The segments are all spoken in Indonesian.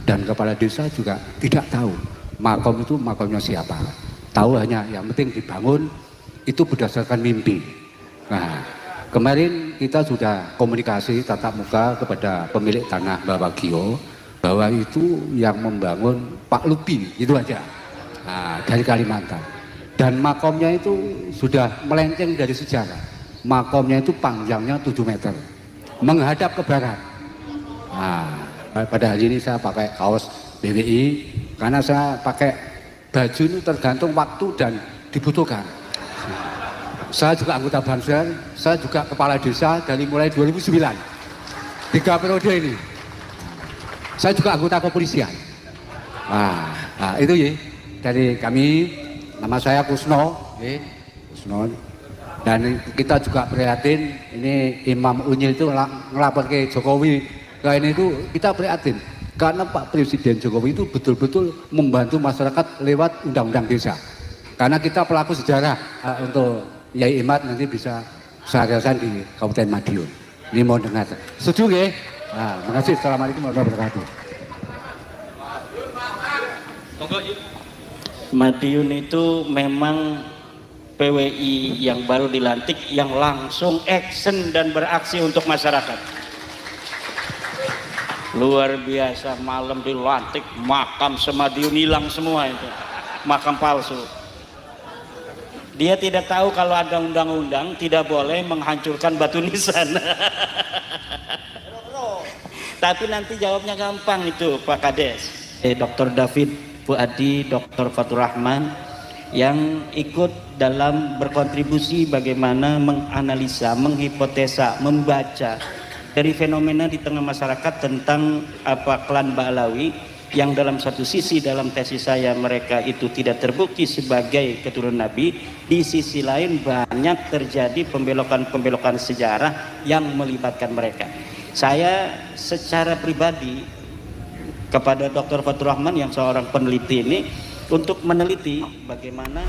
Dan kepala desa juga tidak tahu makom itu makomnya siapa. Tahu hanya yang penting dibangun itu berdasarkan mimpi. Nah, kemarin kita sudah komunikasi tatap muka kepada pemilik tanah Bapak Gio bahwa itu yang membangun Pak Lubin, itu aja. Nah, dari Kalimantan. Dan makomnya itu sudah melenceng dari sejarah. Makomnya itu panjangnya 7 meter, menghadap ke barat. Nah, pada hari ini saya pakai kaos BWI karena saya pakai baju itu tergantung waktu dan dibutuhkan. Saya juga anggota Bansar, saya juga kepala desa dari mulai 2009, 3 periode ini. Saya juga anggota kepolisian. Nah itu ya dari kami, nama saya Kusno, Kusno. Dan kita juga prihatin, ini Imam Unyil itu ngelapor ke Jokowi, kayak ini itu kita prihatin. Karena Pak Presiden Jokowi itu betul-betul membantu masyarakat lewat undang-undang desa. Karena kita pelaku sejarah untuk Yai Imad nanti bisa sehari-hari di Kabupaten Madiun. Ini mau dengar. Setuju ya? Nah, terima kasih. Assalamualaikum warahmatullahi wabarakatuh. Madiun itu memang PWI yang baru dilantik yang langsung action dan beraksi untuk masyarakat. Luar biasa, malam dilantik makam semadiun hilang semua itu. Makam palsu. Dia tidak tahu kalau ada undang-undang tidak boleh menghancurkan batu nisan. Tapi nanti jawabnya gampang itu Pak Kades. Dr. David Fuadi, Dr. Fatur Rahman yang ikut dalam berkontribusi bagaimana menganalisa, menghipotesa, membaca dari fenomena di tengah masyarakat tentang klan Ba'alawi yang dalam satu sisi dalam tesis saya mereka itu tidak terbukti sebagai keturunan Nabi, di sisi lain banyak terjadi pembelokan-pembelokan sejarah yang melibatkan mereka. Saya secara pribadi kepada Dr. Fatur Rahman yang seorang peneliti ini untuk meneliti bagaimana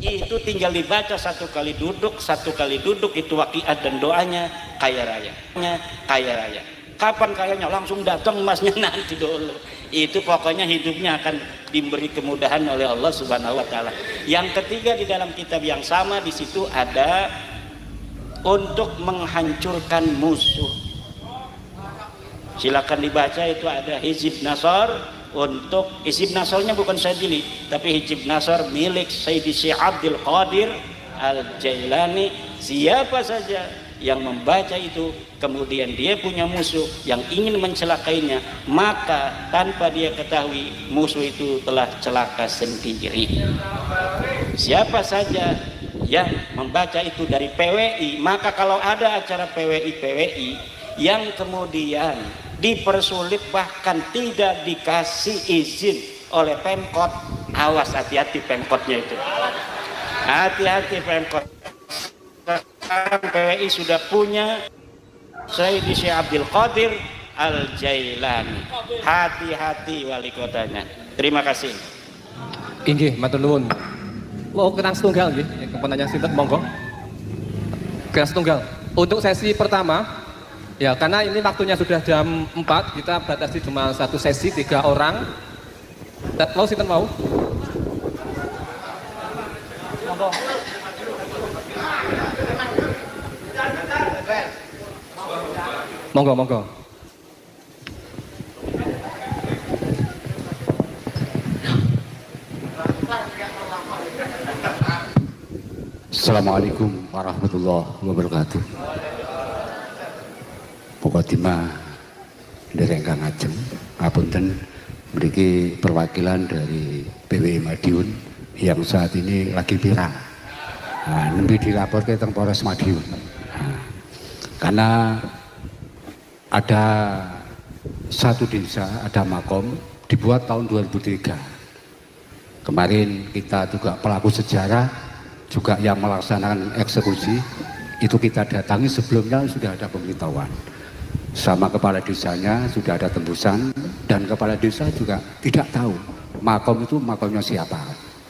itu tinggal dibaca satu kali duduk itu waqiat dan doanya kaya raya. Kapan kayaknya langsung datang emasnya nanti dulu. Itu pokoknya hidupnya akan diberi kemudahan oleh Allah Subhanahu wa taala. Yang ketiga di dalam kitab yang sama di situ ada untuk menghancurkan musuh. Silakan dibaca, itu ada Hizib Nasr. Untuk Hizib Nasrnya bukan Syadzili, tapi Hizib Nasr milik Sayyidi Syekh Abdul Qadir Al-Jailani. Siapa saja yang membaca itu kemudian dia punya musuh yang ingin mencelakainya, maka tanpa dia ketahui musuh itu telah celaka sendiri. Siapa saja yang membaca itu dari PWI, maka kalau ada acara PWI yang kemudian dipersulit bahkan tidak dikasih izin oleh Pemkot, awas, hati-hati Pemkotnya itu, hati-hati Pemkot. Sekarang PWI sudah punya Sayyidi Syekh Abdul Qadir Al-Jailani. Hati-hati wali kotanya. Terima kasih. Inggih, matur nuwun. Mau kerang setunggal nggih, pertanyaan sinten monggo. Kerang setunggal. Untuk sesi pertama, ya karena ini waktunya sudah jam 4, kita batasi cuma satu sesi 3 orang. Mau sinten mau? Monggo. Monggo. Assalamualaikum warahmatullahi wabarakatuh. Pokoknya dereng Kang Ajeng, apunten mriki perwakilan dari PWI Madiun yang saat ini lagi pirang. Nah, nembe dilaporke teng Polres Madiun. Nah, karena ada satu desa, ada makom dibuat tahun 2003. Kemarin kita juga pelaku sejarah juga yang melaksanakan eksekusi itu kita datangi, sebelumnya sudah ada pemberitahuan sama kepala desanya, sudah ada tembusan, dan kepala desa juga tidak tahu makom itu makomnya siapa.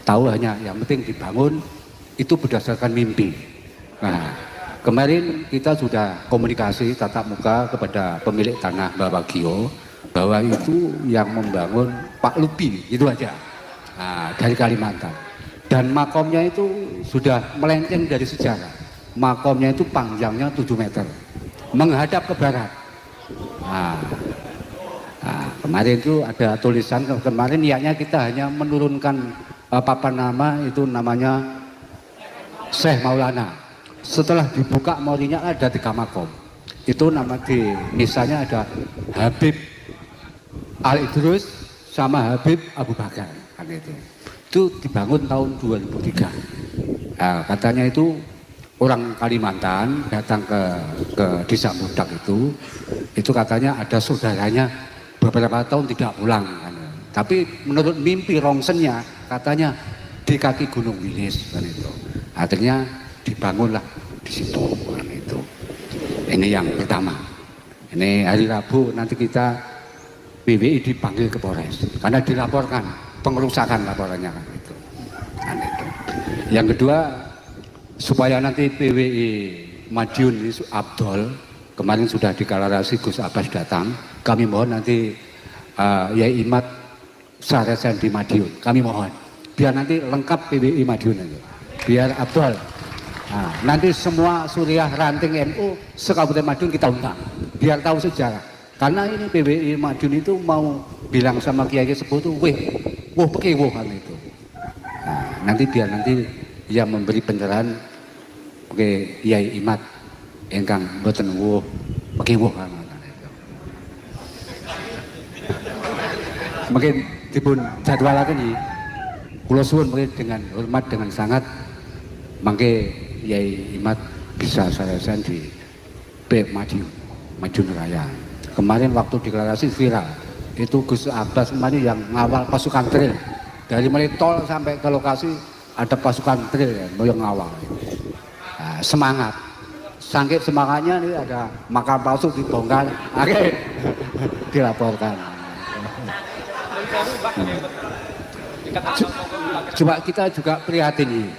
Tahu hanya yang penting dibangun itu berdasarkan mimpi. Nah, kemarin kita sudah komunikasi tatap muka kepada pemilik tanah Bawagio bahwa itu yang membangun Pak Lupi, itu aja. Nah, dari Kalimantan. Dan makomnya itu sudah melenceng dari sejarah. Makomnya itu panjangnya 7 meter, menghadap ke barat. Nah, kemarin itu ada tulisan, kemarin niatnya kita hanya menurunkan papan nama, itu namanya Syekh Maulana. Setelah dibuka morinya ada 3 makom. Itu nama di misalnya ada Habib Al-Idrus sama Habib Abu Bakar. Kan itu dibangun tahun 2003. Nah, katanya itu orang Kalimantan datang ke Desa Mudak itu katanya ada saudaranya beberapa tahun tidak pulang. Kan. Tapi menurut mimpi rongsennya katanya di kaki Gunung Wilis. Kan itu. Akhirnya dibangunlah di situ. Kan itu. Ini yang pertama. Ini hari Rabu nanti kita PWI dipanggil ke Polres karena dilaporkan pengerusakan laporannya kan itu. Kan itu. Yang kedua, supaya nanti PWI Madiun ini Abdol kemarin sudah deklarasi Gus Abbas datang, kami mohon nanti Yai Imad Saresan di Madiun, kami mohon biar nanti lengkap PWI Madiun itu, biar Abdol. Nah, nanti semua suriah ranting NU sekabupaten Madiun kita undang, biar tahu sejarah. Karena ini PWI Madiun itu mau bilang sama Kiai Sepuh itu, woh pekewohan itu. Nah, nanti biar nanti yang memberi pencerahan Oke, Yai Imad engkang mboten woh pekewoh kan. Mungkin dipun jadwalaken iki. Kula suwun mungkin dengan hormat dengan sangat mangke Yai Imad bisa saresan di Madiun Raya. Kemarin waktu deklarasi viral itu Gus Abbas kemarin yang ngawal pasukan trail dari mulai tol sampai ke lokasi ada pasukan trail yang ngawal. Nah, semangat, sangkit semangatnya ini ada makam palsu dibongkar, akhirnya dilaporkan. Coba kita juga prihatin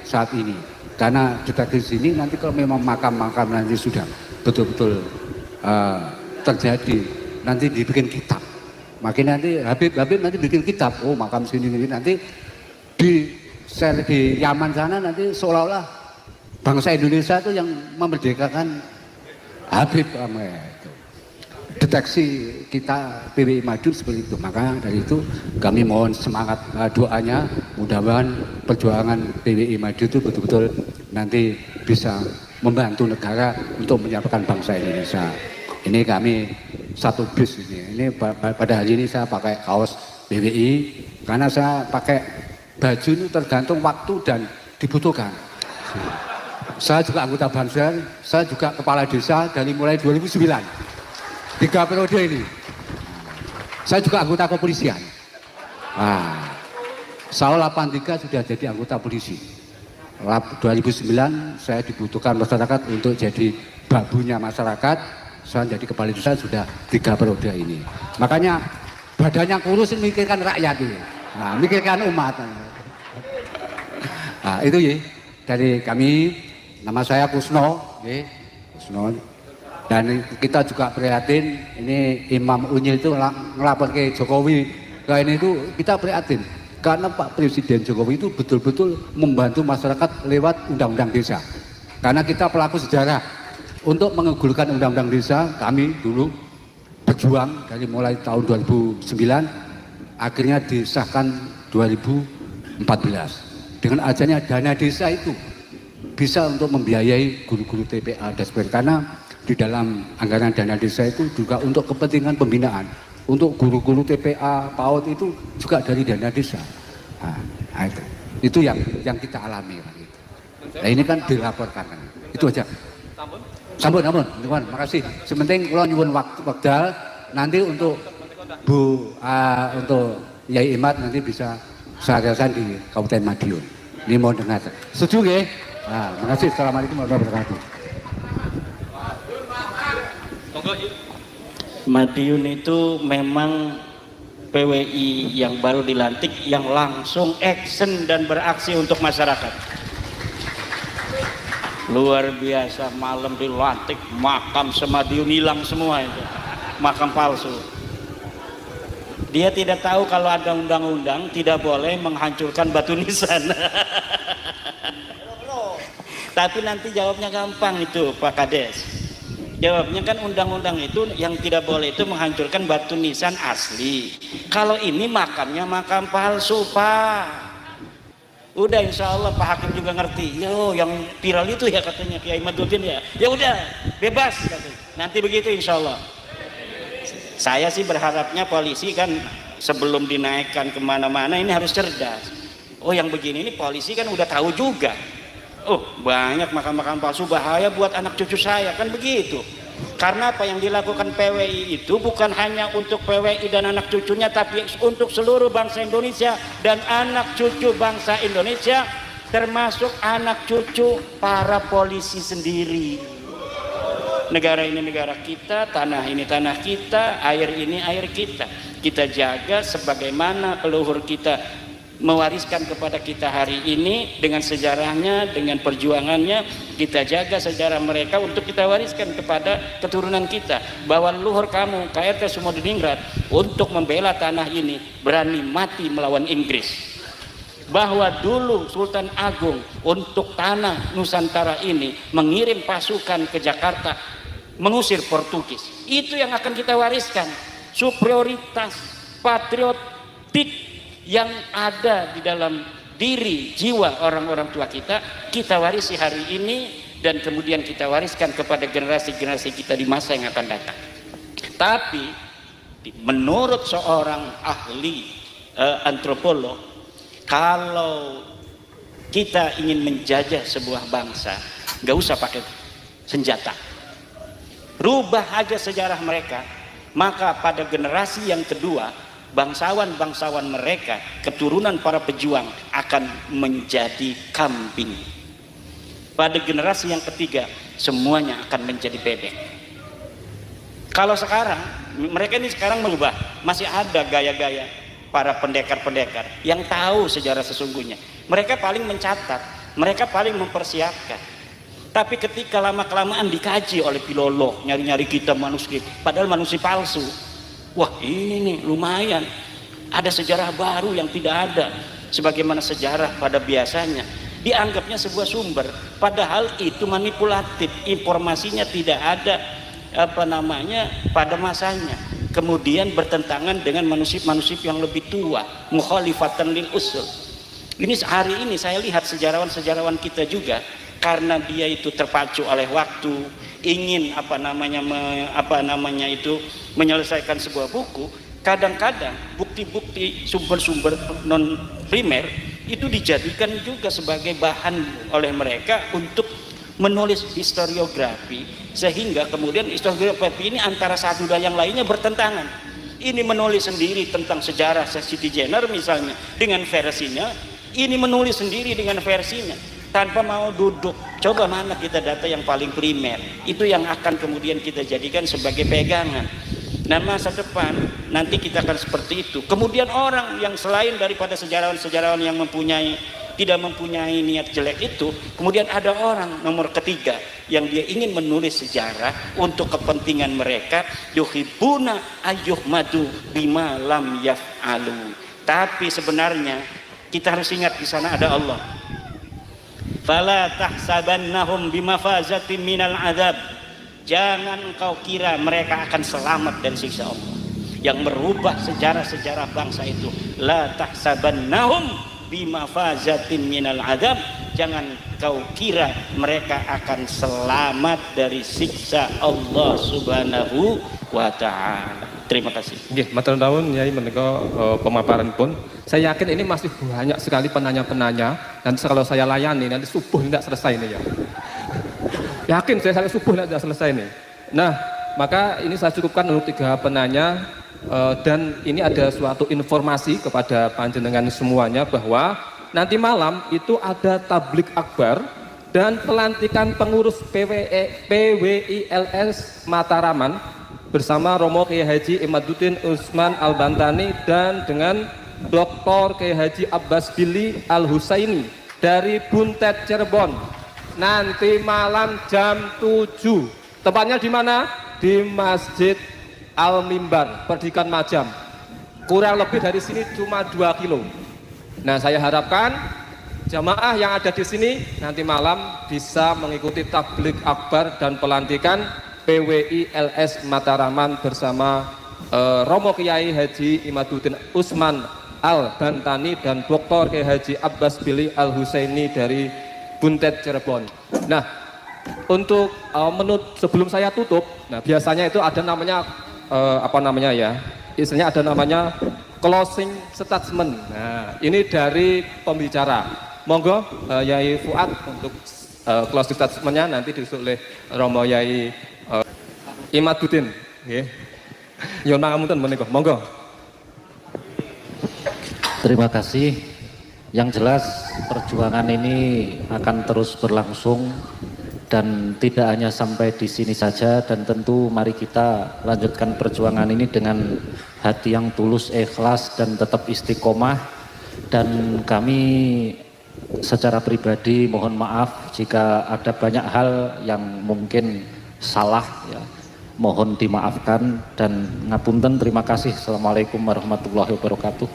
saat ini, karena dekat di sini nanti kalau memang makam-makam nanti sudah betul-betul terjadi, nanti dibikin kitab. Makin nanti Habib nanti bikin kitab, oh makam sini nanti di share di Yaman sana nanti seolah-olah bangsa Indonesia itu yang memerdekakan Habib itu. Deteksi kita PWI Madiun seperti itu. Maka dari itu kami mohon semangat doanya, mudah-mudahan perjuangan PWI Madiun itu betul-betul nanti bisa membantu negara untuk menyiapkan bangsa Indonesia. Ini kami satu bis ini. Ini pada hari ini saya pakai kaos PWI karena saya pakai baju itu tergantung waktu dan dibutuhkan. Saya juga anggota Bansar, saya juga kepala desa dari mulai 2009. 3 periode ini. Saya juga anggota kepolisian. Nah, saya 83 sudah jadi anggota polisi. 2009 saya dibutuhkan masyarakat untuk jadi babunya masyarakat. Saya jadi kepala desa sudah 3 periode ini. Makanya badannya kurus mikirkan rakyat ini. Nah, mikirkan umat. Nah, itu ya dari kami. Nama saya Kusno, Kusno. Dan kita juga prihatin, ini Imam Unyil itu ngelapor ke Jokowi. Kayak ini itu kita prihatin. Karena Pak Presiden Jokowi itu betul-betul membantu masyarakat lewat undang-undang desa. Karena kita pelaku sejarah. Untuk mengegulkan undang-undang desa, kami dulu berjuang dari mulai tahun 2009, akhirnya disahkan 2014. Dengan adanya dana desa itu, bisa untuk membiayai guru-guru TPA dan sebagainya, karena di dalam anggaran dana desa itu juga untuk kepentingan pembinaan untuk guru-guru TPA PAUD itu juga dari dana desa. Nah, itu yang kita alami kan, gitu. Nah, ini kan dilaporkan kan. Itu aja. Sampun, teman, makasih. Sementing kalau nyuwun waktu nanti untuk untuk Yai Imad nanti bisa sarasan di Kabupaten Madiun. Ini mau dengar. Setuju nggih? Nah, makasih. Assalamualaikum warahmatullahi wabarakatuh. Madiun itu memang PWI yang baru dilantik yang langsung action dan beraksi untuk masyarakat. luar biasa, malam dilantik makam Semadiun hilang semua itu, makam palsu. Dia tidak tahu kalau ada undang-undang tidak boleh menghancurkan batu nisan. Tapi nanti jawabnya gampang itu Pak Kades. Jawabnya kan undang-undang itu yang tidak boleh itu menghancurkan batu nisan asli. Kalau ini makamnya makam palsu Pak. Udah insya Allah Pak Hakim juga ngerti. Yo yang viral itu ya katanya Kiai Maduddin ya. Ya udah bebas katanya. Nanti begitu insya Allah. Saya sih berharapnya polisi kan sebelum dinaikkan kemana-mana ini harus cerdas. Oh yang begini ini polisi kan udah tahu juga. Oh banyak makam-makam palsu bahaya buat anak cucu saya kan begitu. Karena apa yang dilakukan PWI itu bukan hanya untuk PWI dan anak cucunya, tapi untuk seluruh bangsa Indonesia dan anak cucu bangsa Indonesia, termasuk anak cucu para polisi sendiri. Negara ini negara kita, tanah ini tanah kita, air ini air kita. Kita jaga sebagaimana leluhur kita mewariskan kepada kita hari ini dengan sejarahnya, dengan perjuangannya. Kita jaga sejarah mereka untuk kita wariskan kepada keturunan kita, bahwa leluhur kamu KRT Sumodiningrat untuk membela tanah ini berani mati melawan Inggris, bahwa dulu Sultan Agung untuk tanah Nusantara ini mengirim pasukan ke Jakarta mengusir Portugis. Itu yang akan kita wariskan, superioritas patriotik yang ada di dalam diri jiwa orang-orang tua kita, kita warisi hari ini dan kemudian kita wariskan kepada generasi-generasi kita di masa yang akan datang. Tapi menurut seorang ahli antropolog, kalau kita ingin menjajah sebuah bangsa, nggak usah pakai senjata, rubah aja sejarah mereka, maka pada generasi yang kedua bangsawan-bangsawan mereka, keturunan para pejuang akan menjadi kambing. Pada generasi yang ketiga semuanya akan menjadi bebek. Kalau sekarang mereka ini sekarang merubah, masih ada gaya-gaya para pendekar-pendekar yang tahu sejarah sesungguhnya. Mereka paling mencatat, mereka paling mempersiapkan. Tapi ketika lama-kelamaan dikaji oleh filolog, nyari-nyari kitab manuskrip, padahal manuskrip palsu. Wah ini nih lumayan, ada sejarah baru yang tidak ada. Sebagaimana sejarah pada biasanya dianggapnya sebuah sumber, padahal itu manipulatif, informasinya tidak ada pada masanya. Kemudian bertentangan dengan manuskrip-manuskrip yang lebih tua, mukhalifatan lil usul. Ini hari ini saya lihat sejarawan-sejarawan kita juga, karena dia itu terpacu oleh waktu, ingin menyelesaikan sebuah buku, kadang-kadang bukti-bukti sumber-sumber non primer itu dijadikan juga sebagai bahan oleh mereka untuk menulis historiografi, sehingga kemudian historiografi ini antara satu dan yang lainnya bertentangan. Ini menulis sendiri tentang sejarah Siti Jenner misalnya dengan versinya, ini menulis sendiri dengan versinya, tanpa mau duduk coba mana kita data yang paling primer, itu yang akan kemudian kita jadikan sebagai pegangan. Nah masa depan nanti kita akan seperti itu. Kemudian orang yang selain daripada sejarawan-sejarawan yang tidak mempunyai niat jelek itu, kemudian ada orang nomor ketiga yang dia ingin menulis sejarah untuk kepentingan mereka, yuhibbuna ayyuhmadu bima lam yaf'alu. Tapi sebenarnya kita harus ingat di sana ada Allah. Fala tahsabannahum bimafazatin minal adzab. Jangan engkau kira mereka akan selamat dari siksa Allah. Yang merubah sejarah-sejarah bangsa itu, la tahsabannahum bimafazatin minal adzab. Jangan kau kira mereka akan selamat dari siksa Allah Subhanahu wa taala. Terima kasih. Nggih, matur nuwun Nyai menika pemaparan pun. Saya yakin ini masih banyak sekali penanya-penanya. Nanti kalau saya layani nanti subuh tidak selesai nih ya. Yakin saya sampai subuh tidak selesai nih. Nah, maka ini saya cukupkan untuk 3 penanya dan ini ada suatu informasi kepada panjenengan semuanya bahwa nanti malam itu ada tablik akbar dan pelantikan pengurus PWILS Mataraman bersama Romo Kiai Haji Imaduddin Utsman Al-Bantani dan dengan Dr. Kiai Haji Abbas Billy Al-Husaini dari Buntet Cirebon. nanti malam jam 7. Tempatnya di mana? Di Masjid Al-Mimbar, Perdikan Majam. Kurang lebih dari sini cuma 2 kilo. Nah, saya harapkan jamaah yang ada di sini nanti malam bisa mengikuti tabligh akbar dan pelantikan PWI LS Mataraman bersama Romo Kiai Haji Imaduddin Usman Al-Bantani dan Dr. Kiai Haji Abbas Billy Al-Husaini dari Buntet Cirebon. Nah, untuk menu sebelum saya tutup, nah biasanya itu ada namanya istilahnya ada namanya closing statement. Nah, ini dari pembicara. Monggo Yai Fuad untuk closing statementnya nanti disusul oleh Romo Yai Imaduddin. Nggih. Nyuwun pangapunten menika. Monggo. Terima kasih. Yang jelas perjuangan ini akan terus berlangsung dan tidak hanya sampai di sini saja, dan tentu mari kita lanjutkan perjuangan ini dengan hati yang tulus, ikhlas dan tetap istiqomah. Dan kami secara pribadi mohon maaf jika ada banyak hal yang mungkin salah ya. Mohon dimaafkan dan ngapunten. Terima kasih. Assalamualaikum warahmatullahi wabarakatuh.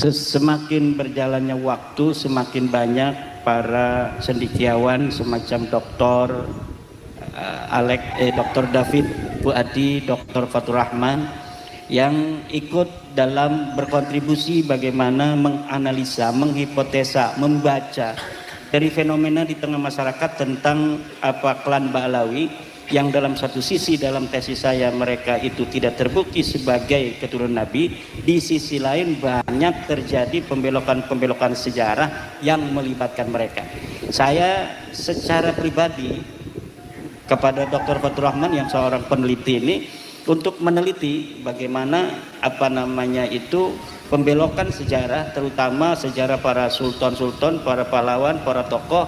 Semakin berjalannya waktu, semakin banyak para cendekiawan semacam Dr. David Fuadi, Dr. Fatur Rahman yang ikut dalam berkontribusi bagaimana menganalisa, menghipotesa, membaca dari fenomena di tengah masyarakat tentang klan Ba'alawi yang dalam satu sisi dalam tesis saya mereka itu tidak terbukti sebagai keturunan Nabi, di sisi lain banyak terjadi pembelokan-pembelokan sejarah yang melibatkan mereka. Saya secara pribadi kepada Dr. Fatur Rahman yang seorang peneliti ini untuk meneliti bagaimana pembelokan sejarah, terutama sejarah para sultan-sultan, para pahlawan, para tokoh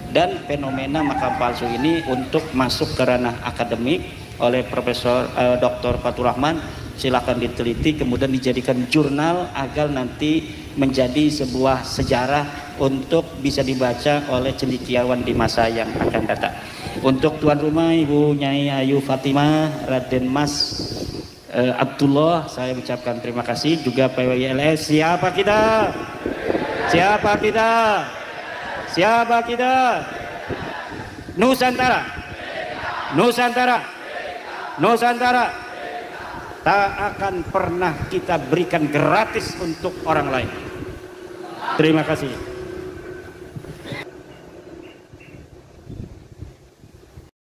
dan fenomena makam palsu ini untuk masuk ke ranah akademik oleh Profesor Dr. Fatur Rahman. Silakan diteliti kemudian dijadikan jurnal agar nanti menjadi sebuah sejarah untuk bisa dibaca oleh cendekiawan di masa yang akan datang. Untuk tuan rumah Ibu Nyai Ayu Fatimah, Raden Mas Abdullah, saya ucapkan terima kasih. Juga PWILS. Siapa kita? Siapa kita? Siapa kita? Nusantara. Nusantara. Nusantara. Tak akan pernah kita berikan gratis untuk orang lain. Terima kasih.